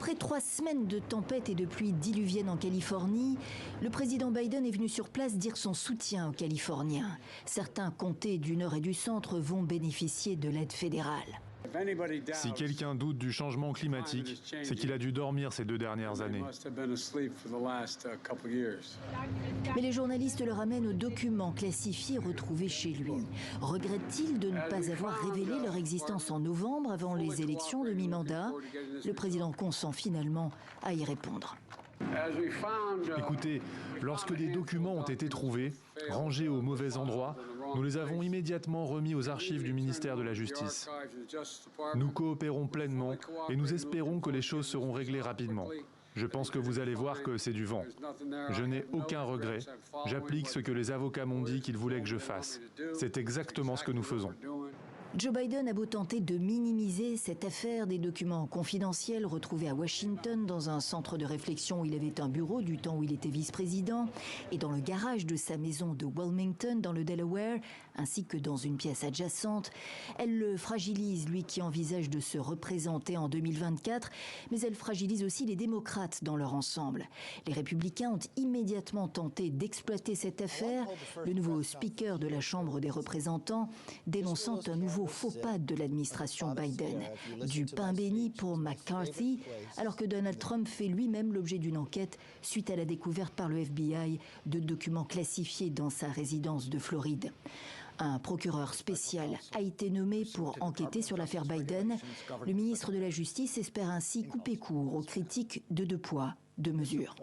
Après 3 semaines de tempêtes et de pluies diluviennes en Californie, le président Biden est venu sur place dire son soutien aux Californiens. Certains comtés du nord et du centre vont bénéficier de l'aide fédérale. Si quelqu'un doute du changement climatique, c'est qu'il a dû dormir ces 2 dernières années. Mais les journalistes le ramènent aux documents classifiés retrouvés chez lui. Regrette-t-il de ne pas avoir révélé leur existence en novembre avant les élections de mi-mandat? Le président consent finalement à y répondre. Écoutez, lorsque des documents ont été trouvés, rangés au mauvais endroit, nous les avons immédiatement remis aux archives du ministère de la Justice. Nous coopérons pleinement et nous espérons que les choses seront réglées rapidement. Je pense que vous allez voir que c'est du vent. Je n'ai aucun regret. J'applique ce que les avocats m'ont dit qu'ils voulaient que je fasse. C'est exactement ce que nous faisons. Joe Biden a beau tenter de minimiser cette affaire, des documents confidentiels retrouvés à Washington dans un centre de réflexion où il avait un bureau du temps où il était vice-président et dans le garage de sa maison de Wilmington dans le Delaware, ainsi que dans une pièce adjacente. Elle le fragilise, lui qui envisage de se représenter en 2024, mais elle fragilise aussi les démocrates dans leur ensemble. Les républicains ont immédiatement tenté d'exploiter cette affaire, le nouveau speaker de la Chambre des représentants dénonçant un nouveau faux pas de l'administration Biden. Du pain béni pour McCarthy, alors que Donald Trump fait lui-même l'objet d'une enquête suite à la découverte par le FBI de documents classifiés dans sa résidence de Floride. Un procureur spécial a été nommé pour enquêter sur l'affaire Biden. Le ministre de la Justice espère ainsi couper court aux critiques de 2 poids, 2 mesures.